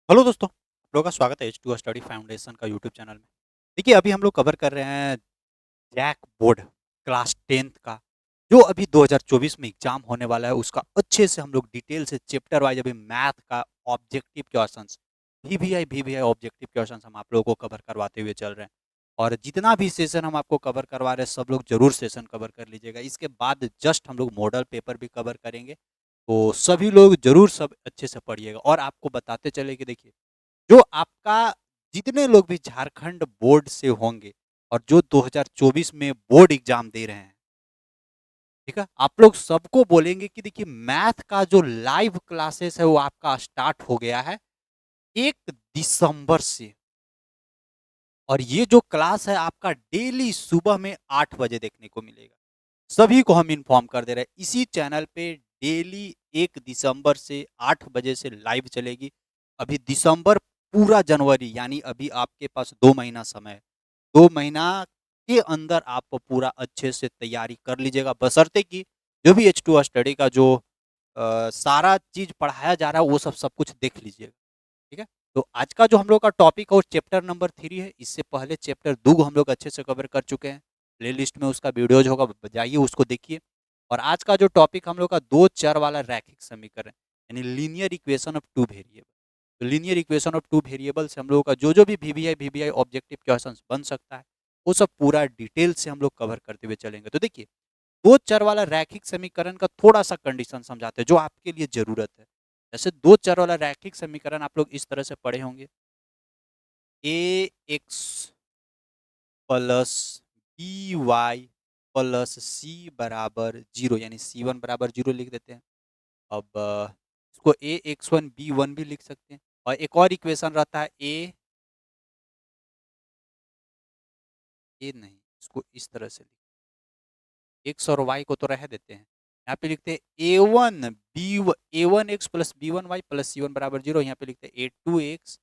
Hello दोस्तों, आप लोगों का स्वागत है एच टू स्टडी फाउंडेशन का यूट्यूब चैनल में। देखिए, अभी हम लोग कवर कर रहे हैं जैक बोर्ड क्लास 10th का, जो अभी 2024 में एग्जाम होने वाला है। उसका अच्छे से हम लोग डिटेल से चैप्टर वाइज अभी मैथ का objective questions, VVI objective questions हम आप लोगों को कवर करवाते हुए चल रहे हैं। और जितना भी सेशन हम आपको कवर करवा रहे हैं, सब लोग जरूर सेशन कवर कर लीजिएगा। इसके बाद जस्ट हम लोग मॉडल पेपर भी कवर करेंगे, तो सभी लोग जरूर सब अच्छे से पढ़िएगा। और आपको बताते चले कि देखिए, जो आपका जितने लोग भी झारखंड बोर्ड से होंगे और जो 2024 में बोर्ड एग्जाम दे रहे हैं, ठीक है, आप लोग सबको बोलेंगे कि देखिए, मैथ का जो लाइव क्लासेस है वो आपका स्टार्ट हो गया है 1 दिसंबर से। और ये जो क्लास है आपका डेली सुबह में 8 बजे देखने को मिलेगा। सभी को हम इन्फॉर्म कर दे रहे हैं, इसी चैनल पे डेली 1 दिसंबर से 8 बजे से लाइव चलेगी। अभी दिसंबर, पूरा जनवरी, यानी अभी आपके पास 2 महीना समय है। 2 महीना के अंदर आप पूरा अच्छे से तैयारी कर लीजिएगा, बशर्ते कि जो भी H2 स्टडी का जो सारा चीज पढ़ाया जा रहा है वो सब कुछ देख लीजिएगा। ठीक है, तो आज का जो हम लोग का टॉपिक और चैप्टर नंबर 3 है। इससे पहले चैप्टर 2 को हम लोग अच्छे से कवर कर चुके हैं। प्ले लिस्ट में उसका वीडियोज होगा, जाइए उसको देखिए। और आज का जो टॉपिक हम लोग का दो चर वाला रैखिक समीकरण, यानी linear equation of two variable. तो linear equation of two variable से हम लोगों का जो जो भी वीवीआई ऑब्जेक्टिव क्वेश्चन बन सकता है, वो सब पूरा डिटेल से हम लोग कवर करते हुए चलेंगे। तो देखिए, दो चर वाला रैखिक समीकरण का थोड़ा सा कंडीशन समझाते हैं जो आपके लिए जरूरत है। जैसे दो चर वाला रैखिक समीकरण आप लोग इस तरह से पढ़े होंगे, A X plus B Y plus C बराबर जीरो, यानी C1 बराबर जीरो लिख देते हैं। अब इसको A x1 B1 भी लिख सकते हैं। और एक और इक्वेशन रहता है ए नहीं, इसको इस तरह से एक्स और वाई को तो रह देते हैं। यहाँ पे लिखते हैं A1 x plus B1 y plus C1 बराबर जीरो। यहाँ पे लिखते हैं A2 x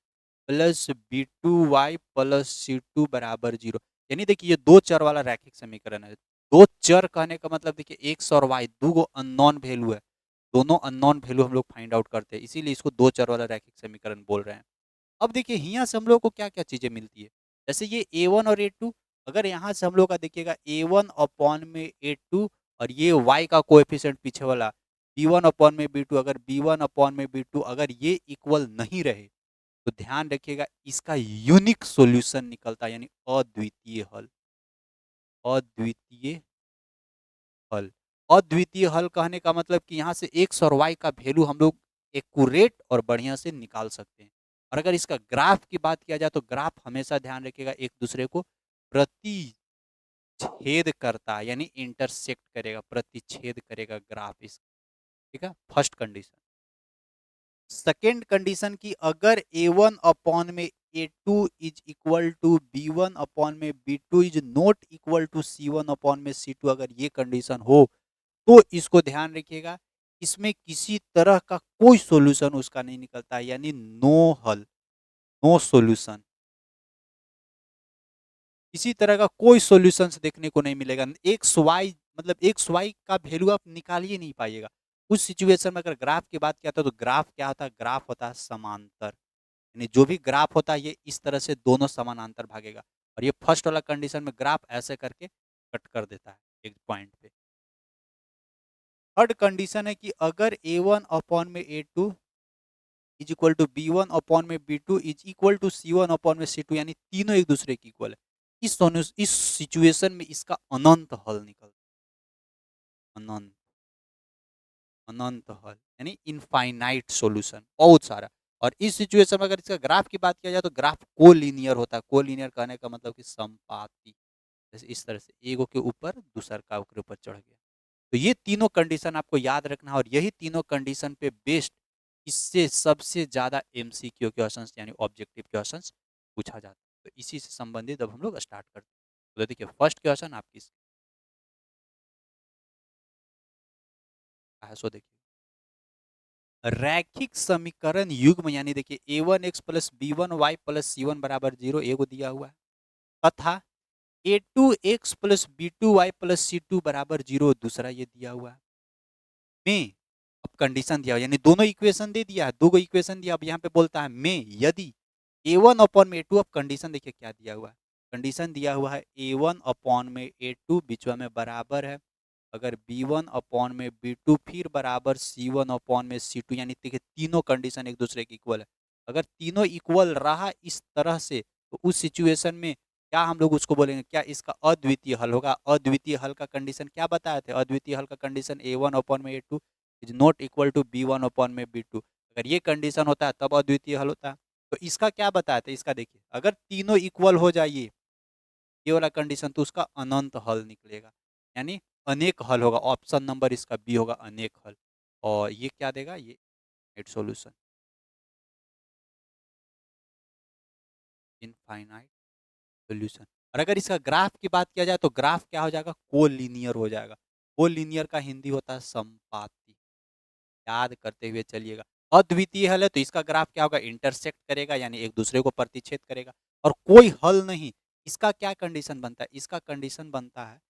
plus B2 y plus C2 बराबर जीरो। यानी देखिए, ये दो चर वाला रैखिक समीकरण है। दो चर कहने का मतलब देखिए, एक्स और वाई दो गो अननोन वैल्यू है। दोनों अननोन वैल्यू हम लोग फाइंड आउट करते हैं, इसीलिए इसको दो चर वाला रैखिक समीकरण बोल रहे हैं। अब देखिए, यहाँ से हम लोग को क्या क्या चीजें मिलती है। जैसे ये A1 और A2, अगर यहाँ से हम लोग का देखिएगा A1 अपॉन में A2, और ये y का कोएफिशिएंट पीछे वाला B1 अपॉन में B2, अगर B1 अपॉन में B2 अगर ये इक्वल नहीं रहे, तो ध्यान रखिएगा इसका यूनिक सॉल्यूशन निकलता है, यानी अद्वितीय हल। अद्वितीय हल। अद्वितीय हल कहने का मतलब कि यहाँ से एक्स और वाई का वैल्यू हम लोग एक्यूरेट और बढ़िया से निकाल सकते हैं। और अगर इसका ग्राफ की बात किया जाए, तो ग्राफ हमेशा ध्यान रखिएगा एक दूसरे को प्रतिच्छेद करता है, यानी इंटरसेक्ट करेगा, प्रतिच्छेद करेगा ग्राफ इस। ठीक है, फर्स्ट कंडीशन। सेकेंड कंडीशन की, अगर A1 अपॉन में A2 is equal to B1 upon में B2 is not equal to C1 upon में C2, अगर ये कंडीशन हो, तो इसको ध्यान रखिएगा, इसमें किसी तरह का कोई सॉल्यूशन उसका नहीं निकलता, यानी नो हल, नो सॉल्यूशन। किसी तरह का कोई सॉल्यूशन देखने को नहीं मिलेगा। एक्स वाई, मतलब एक्स वाई का वैल्यू आप निकाल ही नहीं पाइएगा। उस सिचुएशन में अगर ग्राफ की बात किया था, तो ग्राफ क्या होता है? ग्राफ होता है समांतर, यानी जो भी ग्राफ होता है ये इस तरह से दोनों समानांतर भागेगा। और ये फर्स्ट वाला कंडीशन में ग्राफ ऐसे करके कट कर देता है एक पॉइंट पे। थर्ड कंडीशन है कि अगर A1 अपॉन में A2 is equal to B1 upon में B2 is equal to C1 upon में C2, यानी तीनों एक दूसरे की इक्वल है, इस सिचुएशन में इसका अनंत हल निकलता है। अनंत, अनंत हल यानी इनफाइनाइट सॉल्यूशन, बहुत सारा। और इस सिचुएशन में अगर इसका ग्राफ की बात किया जाए, तो ग्राफ कोलिनियर होता है। कोलिनियर कहने का मतलब कि संपाती, जैसे इस तरह से एगो के ऊपर दूसर का के ऊपर चढ़ गया। तो ये तीनों कंडीशन आपको याद रखना है, और यही तीनों कंडीशन पे बेस्ड इससे सबसे ज्यादा MCQ क्वेश्चंस यानी ऑब्जेक्टिव क्वेश्चंस पूछा जाता है। तो इसी से संबंधित अब हम लोग स्टार्ट करते हैं। तो देखिए, फर्स्ट क्वेश्चन आपकी है, सो देखिए, रैखिक समीकरण युग्म, यानी देखिए A1 x plus B1 y plus C1 बराबर जीरो एगो दिया हुआ है, तथा A2 x plus B2 y plus C2 बराबर जीरो दूसरा ये दिया हुआ है। में अब कंडीशन दिया यानी दोनों इक्वेशन दे दिया है, दो गो इक्वेशन दिया। अब यहाँ पे बोलता है में यदि a1 अपॉन में a2, अब कंडीशन देखिए क्या दिया हुआ है, कंडीशन दिया हुआ है a1 अपॉन में a2 बीच में बराबर है अगर b1 अपॉन में b2 फिर बराबर c1 अपॉन में c2, यानी देखिए तीनों कंडीशन एक दूसरे के इक्वल है। अगर तीनों इक्वल रहा इस तरह से तो उस सिचुएशन में क्या हम लोग उसको बोलेंगे, क्या इसका अद्वितीय हल होगा। अद्वितीय हल का कंडीशन क्या बताए थे, अद्वितीय हल का कंडीशन a1 अपॉन में a2 is not equal to b1 upon में b2। अगर ये कंडीशन होता है तब अद्वितीय हल होता है। तो इसका क्या बताया था, इसका देखिए अगर तीनों इक्वल हो जाइए ये वाला कंडीशन तो उसका अनंत हल निकलेगा, यानी अनेक हल होगा। ऑप्शन नंबर इसका बी होगा, अनेक हल। और ये क्या देगा, ये इनफाइनाइट सॉल्यूशन, इनफाइनाइट सॉल्यूशन। और अगर इसका ग्राफ की बात किया जाए तो ग्राफ क्या हो जाएगा, कोलिनियर हो जाएगा। कोलिनियर का हिंदी होता है संपाती, याद करते हुए चलिएगा। अद्वितीय हल है तो इसका ग्राफ क्या होगा, इंटरसेक्ट करेगा यानी एक दूसरे को प्रतिच्छेद करेगा। और कोई हल नहीं, इसका क्या कंडीशन बनता है, इसका कंडीशन बनता है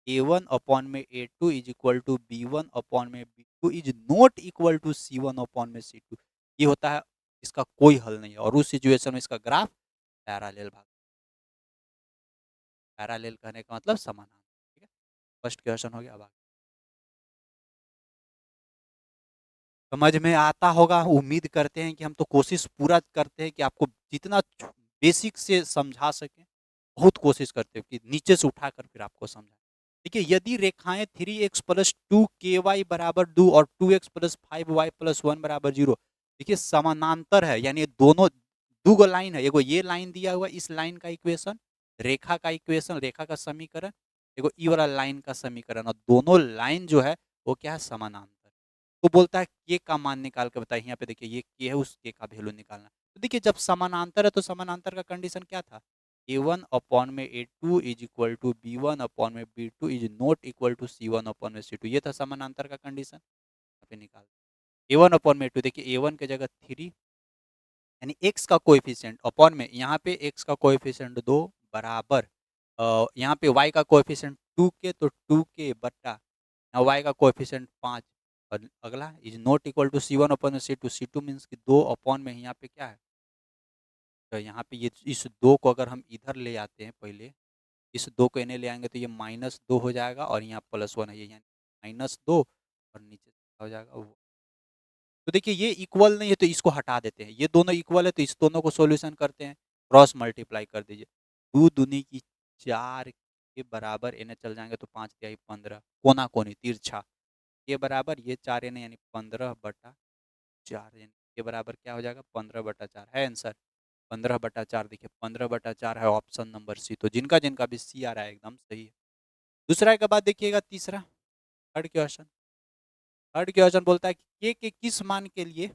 a1 अपॉन में a2 is equal to b1 upon में b2 is not equal to c1 upon में c2। ये होता है इसका कोई हल नहीं है और उस सिचुएशन में इसका ग्राफ पैरालेल भाग, पैरालेल कहने का मतलब समानांतर। ठीक है, फर्स्ट क्वेश्चन हो गया। अब समझ में आता होगा, उम्मीद करते हैं कि हम तो कोशिश पूरा करते हैं कि आपको जितना बेसिक से समझा सकें, बहुत कोशिश करते हैं कि नीचे से उठाकर फिर आपको समझाएं। देखिए यदि रेखाएं 3x प्लस 2ky बराबर 2 और 2x प्लस 5y प्लस 1 बराबर 0 देखिए समानांतर है, यानी दोनों दो गो लाइन है, एगो ये लाइन दिया हुआ इस लाइन का इक्वेशन, रेखा का इक्वेशन, रेखा का समीकरण, एगो ई वाला लाइन का समीकरण, और दोनों लाइन जो है वो क्या है, समानांतर। तो बोलता है के का मान निकाल के बताइए। यहाँ पे देखिए ये के है, उस के का वैल्यू निकालना। तो देखिए जब समानांतर है तो समानांतर का कंडीशन क्या था, a1 अपॉन में a2 is equal to b1 upon में b2 is not equal to c1 upon में c2। ये था समानांतर का कंडीशन। यहाँ पे निकाल a1 अपॉन में a2, देखिए a1 के जगह 3 यानी x का कोएफिशिएंट अपॉन में यहाँ पे x का कोएफिशिएंट 2 बराबर यहाँ पे y का कोएफिशिएंट 2 के तो 2 के बट्टा यहाँ y का कोएफिशिएंट 5 और अगला is not equal to c1 upon में c2। c2 मीन्स कि 2 अपॉन में यहाँ पे क्या है, तो यहाँ पे ये इस 2 को अगर हम इधर ले आते हैं, पहले इस 2 को इन्हें ले आएंगे तो ये -2 हो जाएगा और यहाँ +1 है, ये यानी -2 और नीचे हो जाएगा वो। तो देखिए ये इक्वल नहीं है तो इसको हटा देते हैं, ये दोनों इक्वल है तो इस दोनों को सॉल्यूशन करते हैं, क्रॉस मल्टीप्लाई कर दीजिए। 2 दूनी की 4 के बराबर इन्हें चल जाएंगे तो 5 तिहाई 15, कोना कोनी तिरछा ये बराबर ये 4 इन्हें यानी 15/4 यानी ये बराबर क्या हो जाएगा, 15/4 है आंसर। 15/4 देखिए 15/4 है ऑप्शन नंबर सी। तो जिनका जिनका भी सी आ रहा है एकदम सही है। दूसरा के बाद देखिएगा तीसरा, थर्ड क्वेश्चन। थर्ड क्वेश्चन बोलता है कि के किस मान के लिए,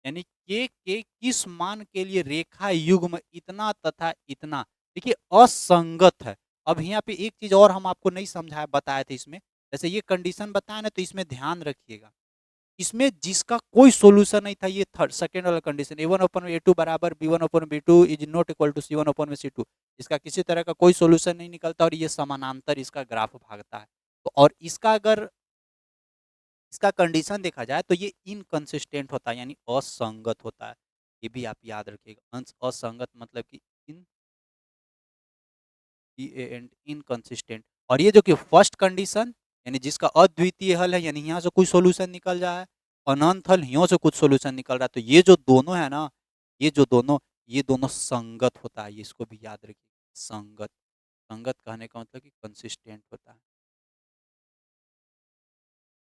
यानी के किस मान के लिए रेखा युग्म इतना तथा इतना देखिए असंगत है। अब यहाँ पे एक चीज और हम आपको नहीं समझाया बताए थे इसमें, जैसे ये कंडीशन बताया ना तो इसमें ध्यान रखिएगा, इसमें जिसका कोई सोल्यूशन नहीं था ये थर्ड सेकेंड वाला कंडीशन ए वन ओपन में ए टू बराबर b one upon b two is not equal to C one upon में सी टू, इसका किसी तरह का कोई सोल्यूशन नहीं निकलता और ये समानांतर इसका ग्राफ भागता है। तो और इसका अगर इसका कंडीशन देखा जाए तो ये इनकंसिस्टेंट होता है यानी असंगत होता है। ये भी आप याद रखिएगा, असंगत मतलब कि इनकंसिस्टेंट। और ये जो कि फर्स्ट कंडीशन यानी जिसका अद्वितीय हल है, यानी यहाँ से कुछ सोल्यूशन निकल जाए, अनंत हल यहाँ से कुछ सोल्यूशन निकल रहा है, तो ये जो दोनों है ना, ये जो दोनों ये दोनों संगत होता है, ये इसको भी याद रखिए, संगत। संगत कहने का मतलब कि कंसिस्टेंट होता है।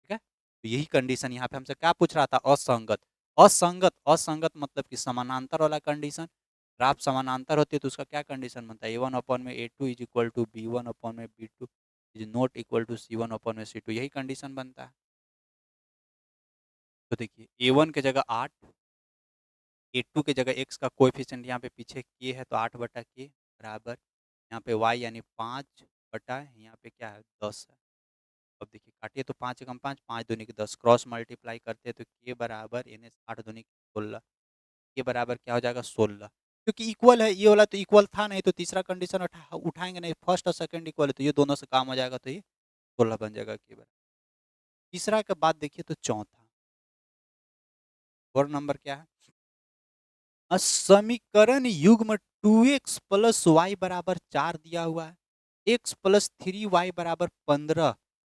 ठीक है, तो यही कंडीशन यहाँ पे हमसे क्या पूछ रहा था, असंगत। असंगत असंगत मतलब कि समानांतर वाला कंडीशन। ग्राफ समानांतर होती है तो उसका क्या कंडीशन बनता है, ए वन अपॉन में ए two is equal to B one upon में B two is not equal to C one upon में सी टू, यही कंडीशन बनता है। तो देखिए ए वन के जगह 8, ए टू के जगह एक्स का कोएफिशिएंट यहाँ पे पीछे के है तो 8/के बराबर यहाँ पे वाई यानी 5/, यहाँ पे क्या है 10 है। अब देखिए काटिए तो 5 एकम 5, 5 दूनी की 10, क्रॉस मल्टीप्लाई करते हैं तो के बराबर यानी 8 दूनी की 16, के बराबर क्या हो जाएगा 16, क्योंकि इक्वल है ये वाला तो इक्वल था नहीं तो तीसरा कंडीशन उठाएंगे नहीं, फर्स्ट और सेकंड इक्वल है तो ये दोनों से काम हो जाएगा तो ये 16 बन जाएगा के बराबर। तीसरा के बाद देखिए तो चौथा, और नंबर क्या है? समीकरण युग्म 2x प्लस वाई बराबर 4 दिया हुआ है, x प्लस 3y बराबर 15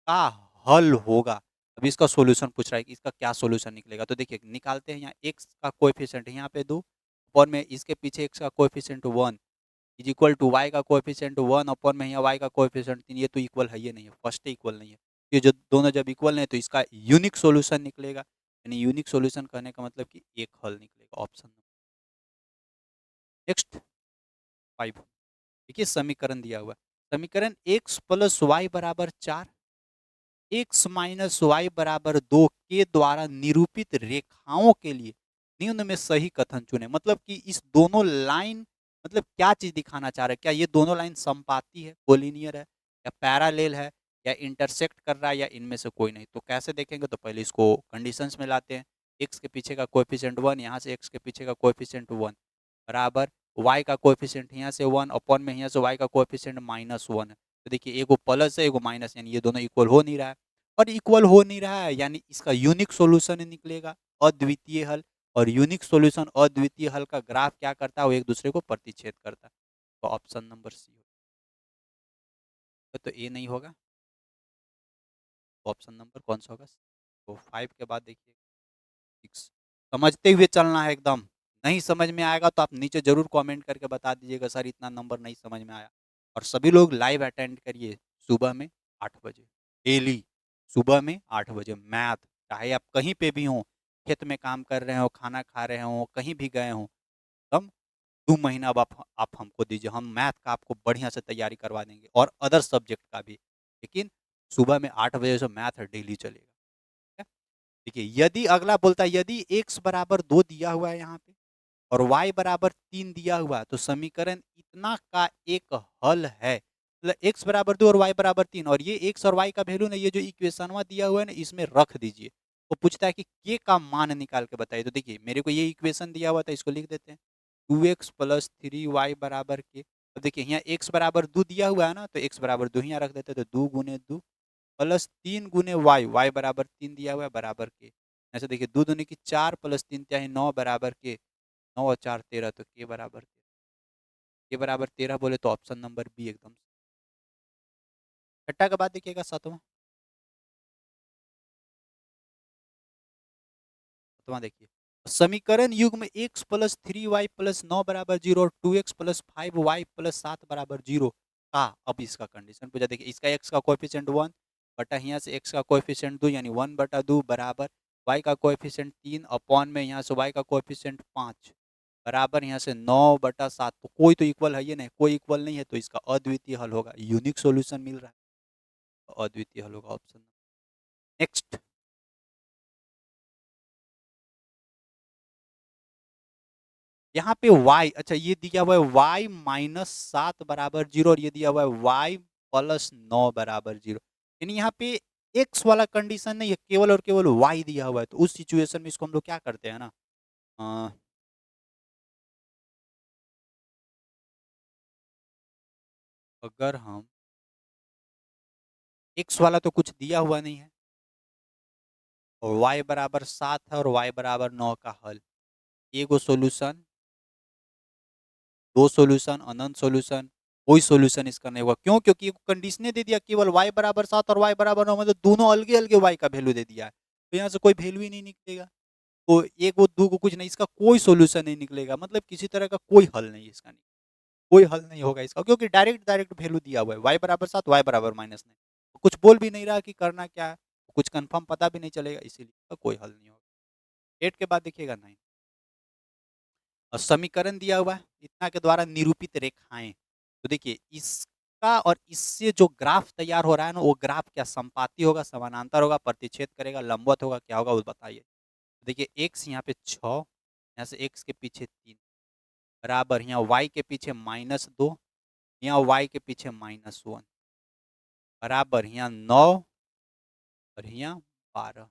का हल होगा। अब इसका सॉल्यूशन पूछ रहा है कि इसका क्या सॉल्यूशन निकलेगा। तो देखिए निकालते हैं, यहाँ x का कोएफिशिएंट यहाँ पे 2 अपॉन में इसके पीछे x का coefficient 1 is equal to y का कोएफिशिएंट 1 अपॉन में यहाँ y का कोएफिशिएंट 3। ये तो इक्वल है, ये नहीं है, फर्स्ट इक्वल नहीं है। ये जो दोनों जब इक्वल नहीं है तो इसका यूनिक सॉल्यूशन निकलेगा। यानी यूनिक सॉल्यूशन कहने का मतलब कि एक हल निकलेगा, ऑप्शन। नेक्स्ट 5, देखिए समीकरण दिया हुआ है। समीकरण x प्लस वाई बराबर 4, x माइनस वाई बराबर 2 के द्वारा निरूपित रेखाओं के लिए निम्न में सही कथन चुने। मतलब कि इस दोनों लाइन, मतलब क्या चीज दिखाना चाह रहा है? क्या ये दोनों लाइन समपाती है, कोलिनियर है, या पैरालेल है, या इंटरसेक्ट कर रहा है, या इनमें से कोई नहीं? तो कैसे देखेंगे? तो पहले इसको कंडीशंस में लाते हैं। x के पीछे का कोएफिशिएंट 1, यहाँ से x के पीछे का कोएफिशिएंट 1 बराबर y का कोएफिशिएंट यहाँ से 1 अपॉन में यहाँ से y का कोएफिशिएंट -1 है। तो देखिए एगो प्लस है एगो माइनस, यानी ये दोनों इक्वल हो नहीं रहा है। और इक्वल हो नहीं रहा है यानी इसका यूनिक सॉल्यूशन निकलेगा, अद्वितीय हल। और यूनिक सॉल्यूशन अद्वितीय हल का ग्राफ क्या करता है? वो एक दूसरे को प्रतिच्छेद करता है। तो ऑप्शन नंबर सी तो ए नहीं होगा। तो ऑप्शन नंबर कौन सा होगा? तो 5 के बाद देखिए 6। समझते हुए चलना है एकदम। नहीं समझ में आएगा तो आप नीचे जरूर कमेंट करके बता दीजिएगा सर इतना नंबर नहीं समझ में आया। और सभी लोग लाइव अटेंड करिए सुबह में 8 बजे डेली। सुबह में 8 बजे मैथ, चाहे आप कहीं पे भी हों, खेत में काम कर रहे हो, खाना खा रहे हो, कहीं भी गए हों, हम 2 महीना अब आप हमको दीजिए, हम मैथ का आपको बढ़िया से तैयारी करवा देंगे और अदर सब्जेक्ट का भी। लेकिन सुबह में 8 बजे से मैथ डेली चलेगा। देखिए यदि अगला बोलता है यदि x बराबर 2 दिया हुआ है यहाँ पे और y बराबर 3 दिया हुआ है तो समीकरण इतना का एक हल है। मतलब x बराबर 2 और y बराबर 3 और ये x और y का वैल्यू ना, ये जो इक्वेशन दिया हुआ है ना, इसमें रख दीजिए। वो पूछता है कि k का मान निकाल के बताइए। तो देखिए मेरे को ये इक्वेशन दिया हुआ था, इसको लिख देते हैं 2x प्लस 3y बराबर के। अब देखिए यहाँ x बराबर 2 दिया हुआ है ना, तो x बराबर 2 यहाँ रख देते हैं, तो 2 गुने 2 प्लस 3 गुने वाई, वाई बराबर 3 दिया हुआ है बराबर के। ऐसे देखिए 2 दूनी की 4 प्लस 3 क्या है 9 बराबर के। 9 और 4 13, तो के बराबर 13 बोले तो ऑप्शन नंबर बी एकदम। छठा के बाद देखिएगा सातवां। सातवां देखिए समीकरण युग्म x प्लस 3y प्लस 9 बराबर 0 और 2x प्लस 5y प्लस 7 बराबर 0 का अब इसका कंडीशन पूछा। देखिए इसका x का कोएफिशिएंट 1 बटा यहाँ से x का कोएफिशिएंट 2 यानी 1 बटा 2 बराबर y का कोएफिशिएंट 3 अपॉन में यहाँ से y का कोएफिशिएंट 5 बराबर यहाँ से 9 बटा 7। तो कोई तो इक्वल है ये नहीं, कोई इक्वल नहीं है, तो इसका अद्वितीय हल होगा। यूनिक सॉल्यूशन मिल रहा है तो अद्वितीय हल होगा ऑप्शन। नेक्स्ट यहाँ पे y, अच्छा ये दिया हुआ है y माइनस 7 बराबर 0 और ये दिया हुआ है y प्लस 9 बराबर 0। यानी यहाँ पे x वाला कंडीशन नहीं है, केवल और केवल y दिया हुआ है। तो उस सिचुएशन में इसको हम लोग क्या करते हैं ना, अ, अगर हम x वाला तो कुछ दिया हुआ नहीं है और y बराबर 7 है और y बराबर 9 का हल, एगो सोल्यूशन, दो सोल्यूशन, अनंत सोल्यूशन, कोई सोल्यूशन इसका नहीं हुआ। क्यों? क्योंकि कंडीशने दे दिया केवल y बराबर 7 और y बराबर 9, मतलब दोनों अलगे अलगे y का वैल्यू दे दिया है। तो यहाँ से कोई वैल्यू ही नहीं निकलेगा। तो एक वो दो को कुछ नहीं, इसका कोई सोल्यूशन नहीं निकलेगा। मतलब किसी तरह का कोई हल नहीं इसका, नहीं कोई हल नहीं होगा इसका, क्योंकि डायरेक्ट डायरेक्ट वैल्यू दिया हुआ है y बराबर 7 y बराबर -9। कुछ बोल भी नहीं रहा कि करना क्या है, कुछ कंफर्म पता भी नहीं चलेगा, इसीलिए कोई हल नहीं होगा। 8 के बाद देखिएगा 9, और समीकरण दिया हुआ है इतना के द्वारा निरूपित रेखाएं। तो देखिए इसका और इससे जो ग्राफ तैयार हो रहा है ना, वो ग्राफ क्या संपाती होगा, समानांतर होगा, प्रतिच्छेद करेगा, लंबवत होगा, क्या होगा वो बताइए। देखिए x यहाँ पे 6, यहाँ से x के पीछे 3 बराबर यहाँ y के पीछे -2, यहाँ y के पीछे -1 बराबर यहाँ 9 और यहाँ 12।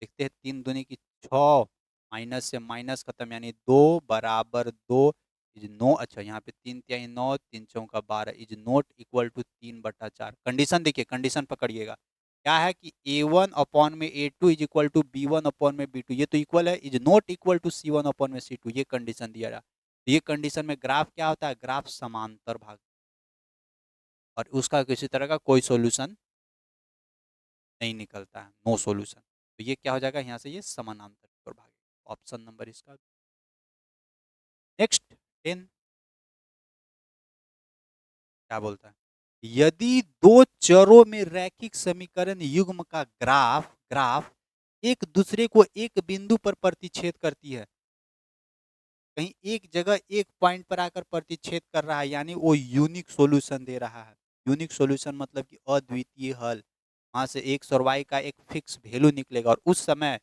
देखते हैं 3 दूनी की 6, माइनस से माइनस खत्म यानी 2 बराबर 2 इज नो। अच्छा यहाँ पे 3 तिहाई 9, 3 चौका 12 is not equal to 3/4। Condition देखिए, कंडीशन पकड़िएगा, क्या है कि A1 अपॉन में A2 is equal to B1 upon में B2, ये तो इक्वल है, is not equal to C1 upon में C2, ये कंडीशन दिया रहा। ये कंडीशन में ग्राफ क्या होता है, ग्राफ समांतर भाग, और उसका किसी तरह का कोई सॉल्यूशन नहीं निकलता है, नो सॉल्यूशन। तो ये क्या हो जाएगा, यहाँ से ये समानांतर की ओर भागेगा। ऑप्शन नंबर इसका। नेक्स्ट 10 क्या बोलता है, यदि दो चरों में रैखिक समीकरण युग्म का ग्राफ ग्राफ एक दूसरे को एक बिंदु पर प्रतिच्छेद करती है, कहीं एक जगह एक पॉइंट पर आकर प्रतिच्छेद कर रहा है, यानी वो यूनिक सॉल्यूशन दे रहा है। यूनिक सॉल्यूशन मतलब कि अद्वितीय हल, वहां से एक्स और वाई का एक फिक्स वैल्यू निकलेगा, और उस समय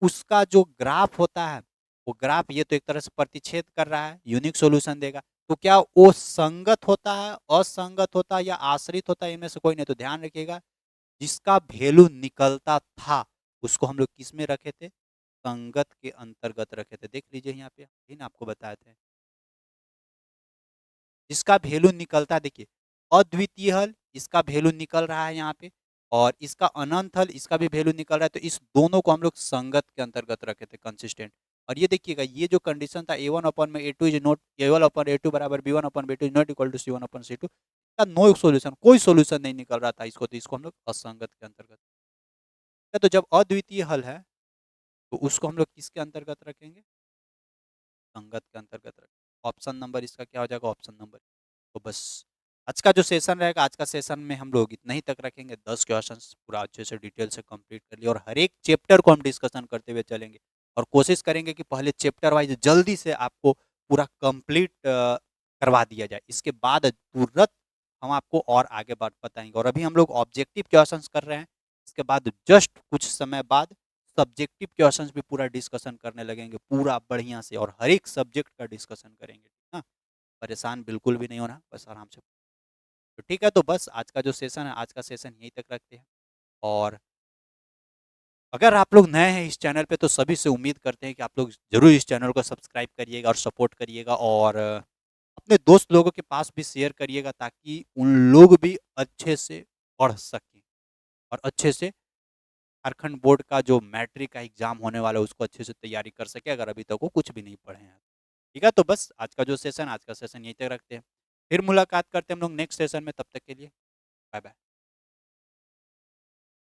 उसका जो ग्राफ होता है, वो ग्राफ ये तो एक तरह से प्रतिच्छेद कर रहा है, यूनिक सॉल्यूशन देगा। तो क्या वो संगत होता है, असंगत होता है, या आश्रित होता है, इनमें से कोई नहीं। तो ध्यान रखिएगा, जिसका वैल्यू निकलता था उसको हम लोग किस में रखे थे, संगत के अंतर्गत रखे थे। देख लीजिए यहाँ पे इन आपको बताए थे, जिसका वैल्यू निकलता, देखिए अद्वितीय हल, इसका वैल्यू निकल रहा है यहाँ पे, और इसका अनंत हल, इसका भी वैल्यू निकल रहा है। तो इस दोनों को हम लोग संगत के अंतर्गत रखे थे, कंसिस्टेंट। और ये देखिएगा, ये जो कंडीशन था A1 अपॉन में A2 is not, A1 upon A2 बराबर B1 upon B2 is not equal to C1 upon C2 का नो सॉल्यूशन, कोई सॉल्यूशन नहीं निकल रहा था इसको, तो इसको हम लोग असंगत के अंतर्गत। तो जब अद्वितीय हल है तो उसको हम लोग किसके अंतर्गत रखेंगे, संगत के अंतर्गत रखेंगे। ऑप्शन नंबर इसका क्या हो जाएगा, ऑप्शन नंबर। तो बस आज का जो सेशन रहेगा, आज का सेशन में हम लोग इतना ही तक रखेंगे। 10 क्वेश्चन पूरा अच्छे से डिटेल से कंप्लीट कर लिया, और हर एक चैप्टर को हम डिस्कशन करते हुए चलेंगे, और कोशिश करेंगे कि पहले चैप्टर वाइज जल्दी से आपको पूरा कंप्लीट करवा दिया जाए, इसके बाद तुरंत हम आपको और आगे बात बताएंगे। और अभी हम लोग ऑब्जेक्टिव क्वेश्चंस कर रहे हैं, इसके बाद जस्ट कुछ समय बाद सब्जेक्टिव क्वेश्चंस भी पूरा डिस्कशन करने लगेंगे, पूरा बढ़िया से, और हर एक सब्जेक्ट का डिस्कशन करेंगे ना। परेशान बिल्कुल भी नहीं होना, बस आराम से। तो ठीक है, तो बस आज का जो सेशन है, आज का सेशन यहीं तक रखते हैं। और अगर आप लोग नए हैं इस चैनल पे, तो सभी से उम्मीद करते हैं कि आप लोग जरूर इस चैनल को सब्सक्राइब करिएगा और सपोर्ट करिएगा, और अपने दोस्त लोगों के पास भी शेयर करिएगा, ताकि उन लोग भी अच्छे से पढ़ सकें, और अच्छे से झारखंड बोर्ड का जो मैट्रिक का एग्जाम होने वाला है उसको अच्छे से तैयारी कर सके, अगर अभी तक वो कुछ भी नहीं पढ़े हैं। ठीक है, तो बस आज का जो सेशन, आज का सेशन यहीं तक रखते हैं। फिर मुलाकात करते हैं हम लोग नेक्स्ट सेशन में, तब तक के लिए बाय बाय।